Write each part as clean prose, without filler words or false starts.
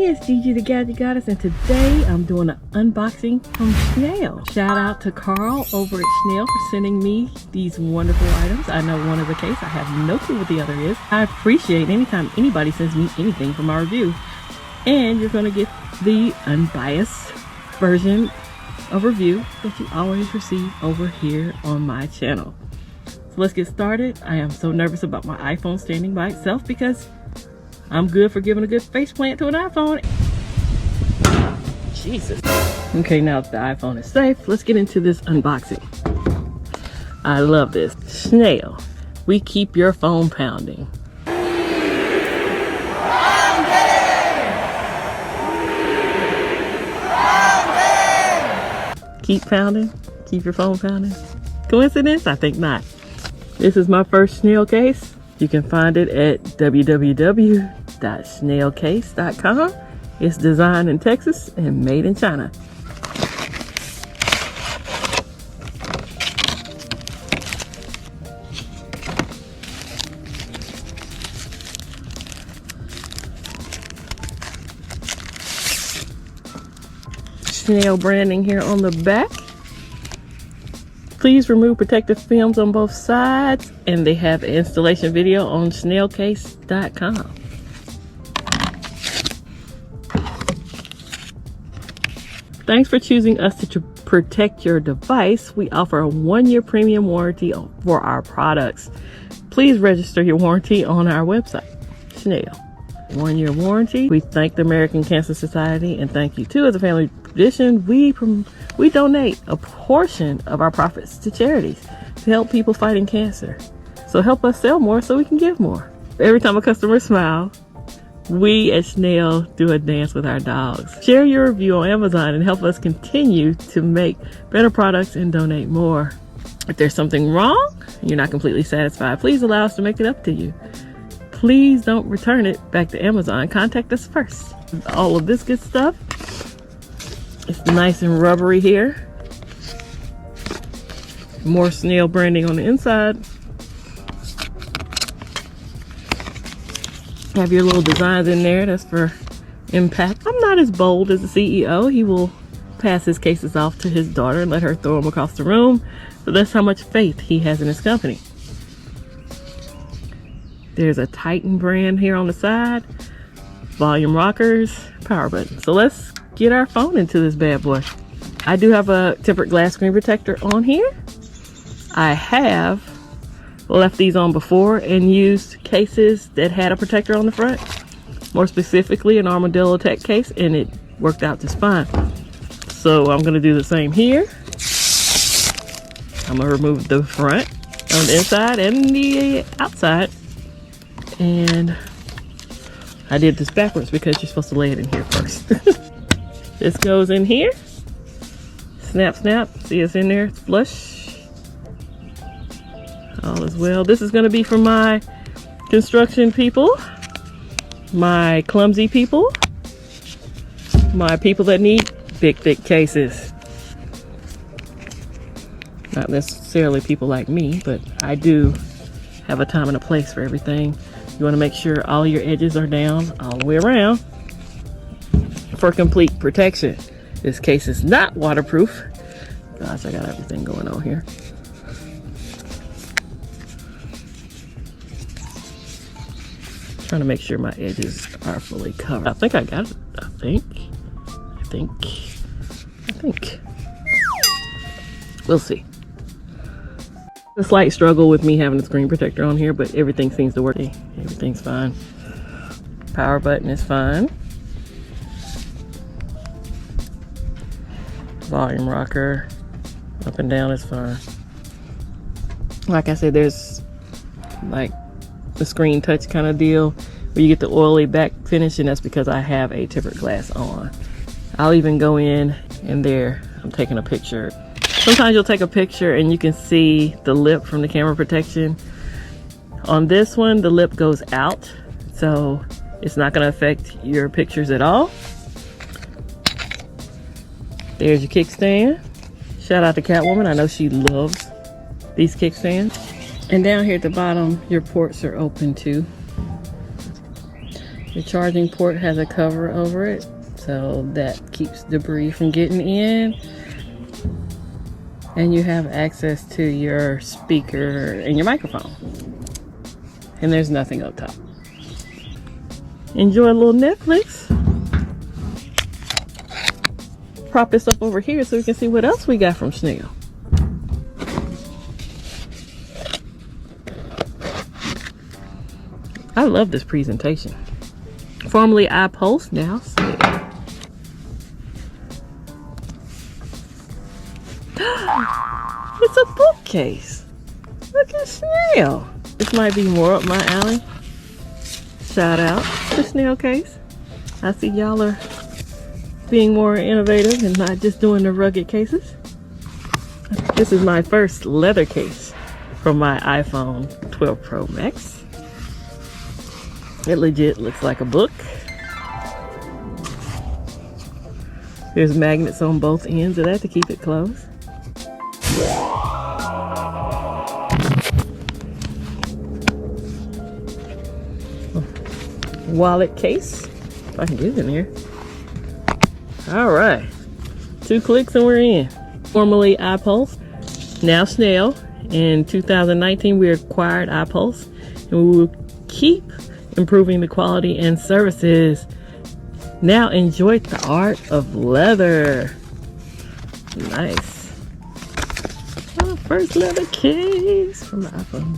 it's Gigi the Gadget Goddess, and today I'm doing an unboxing from Schnail. Shout out to Carl over at Schnail for sending me these wonderful items. I know one is a case. I have no clue what the other is. I appreciate anytime anybody sends me anything for my review. And you're going to get the unbiased version of review that you always receive over here on my channel. So let's get started. I am so nervous about my iPhone standing by itself because I'm good for giving a good face plant to an iPhone. Jesus. Okay, now that the iPhone is safe, let's get into this unboxing. I love this. Schnail, we keep your phone pounding. Keep pounding? Keep your phone pounding? Coincidence? I think not. This is my first Schnail case. You can find it at www.schnailcase.com. It's designed in Texas and made in China. Schnail branding here on the back. Please remove protective films on both sides, and they have an installation video on schnailcase.com. Thanks for choosing us to protect your device. We offer a 1-year premium warranty for our products. Please register your warranty on our website, Schnail. 1-year warranty. We thank the American Cancer Society, and thank you too. As a family tradition, we donate a portion of our profits to charities to help people fighting cancer. So help us sell more so we can give more. Every time a customer smiles, we at Schnail do a dance with our dogs. Share your review on Amazon and help us continue to make better products and donate more. If there's something wrong, you're not completely satisfied, please allow us to make it up to you. Please don't return it back to Amazon. Contact us first. All of this good stuff. It's nice and rubbery here. More Schnail branding on the inside. Have your little designs in there. That's for impact. I'm not as bold as the CEO. He will pass his cases off to his daughter and let her throw them across the room. But that's how much faith he has in his company. There's a Titan brand here on the side, volume rockers, power button. So let's get our phone into this bad boy. I do have a tempered glass screen protector on here. I have left these on before and used cases that had a protector on the front, more specifically an Armadillo Tech case, and it worked out just fine. So I'm gonna do the same here. I'm gonna remove the front on the inside and the outside. And I did this backwards because you're supposed to lay it in here first. This goes in here. Snap, snap. See, it's in there. It's flush. All is well. This is going to be for my construction people, my clumsy people, my people that need big, thick cases. Not necessarily people like me, but I do have a time and a place for everything. You want to make sure all your edges are down all the way around for complete protection. This case is not waterproof. Gosh, I got everything going on here. Trying to make sure my edges are fully covered. I think I got it. I think. We'll see. A slight struggle with me having the screen protector on here, but everything seems to work. Everything's fine. Power button is fine. Volume rocker up and down is fine. Like I said, there's like the screen touch kind of deal where you get the oily back finish, and that's because I have a tempered glass on. I'll even go in there. I'm taking a picture. Sometimes you'll take a picture and you can see the lip from the camera protection. On this one, the lip goes out, so it's not going to affect your pictures at all. There's your kickstand. Shout out to Catwoman. I know she loves these kickstands. And down here at the bottom, your ports are open too. The charging port has a cover over it, so that keeps debris from getting in. And you have access to your speaker and your microphone. And there's nothing up top. Enjoy a little Netflix. Prop this up over here so we can see what else we got from Schnail. I love this presentation. Formerly iPost, now Schnail. It's a bookcase. Look at Schnail. This might be more up my alley. Shout out to Schnail Case. I see y'all are being more innovative and not just doing the rugged cases. This is my first leather case from my iPhone 12 Pro Max. It legit looks like a book. There's magnets on both ends of that to keep it closed. Wallet case, if I can get it in here. All right, 2 clicks and we're in. Formerly iPulse, now Schnail. In 2019, we acquired iPulse, and we will keep improving the quality and services. Now enjoy the art of leather. Nice. Our first leather case from the iPhone.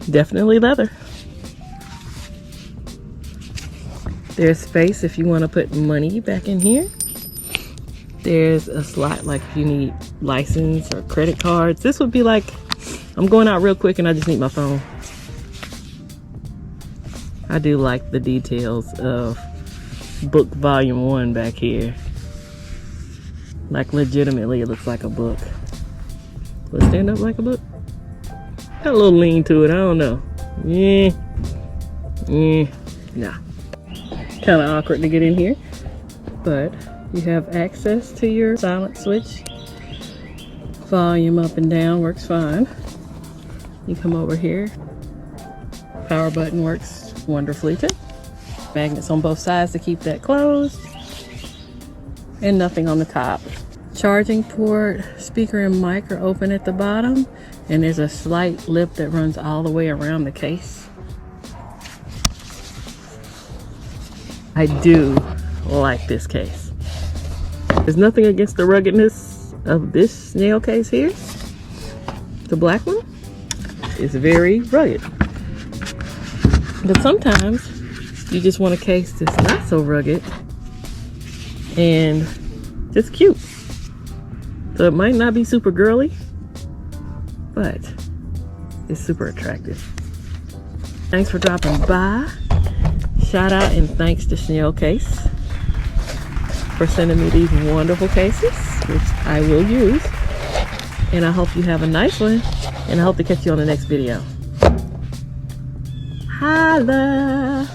Definitely leather. There's space if you want to put money back in here. There's a slot like if you need license or credit cards. This would be like, I'm going out real quick and I just need my phone. I do like the details of book volume 1 back here. Like legitimately it looks like a book. Will it stand up like a book? Got a little lean to it, I don't know. Nah. Kind of awkward to get in here, but you have access to your silent switch. Volume up and down works fine. You come over here. Power button works wonderfully too. Magnets on both sides to keep that closed. And nothing on the top. Charging port, speaker and mic are open at the bottom. And there's a slight lip that runs all the way around the case. I do like this case. There's nothing against the ruggedness of this Schnail case here. The black one is very rugged. But sometimes you just want a case that's not so rugged and just cute. So it might not be super girly, but it's super attractive. Thanks for dropping by. Shout out and thanks to Schnail Case for sending me these wonderful cases, which I will use. And I hope you have a nice one. And I hope to catch you on the next video. Holla!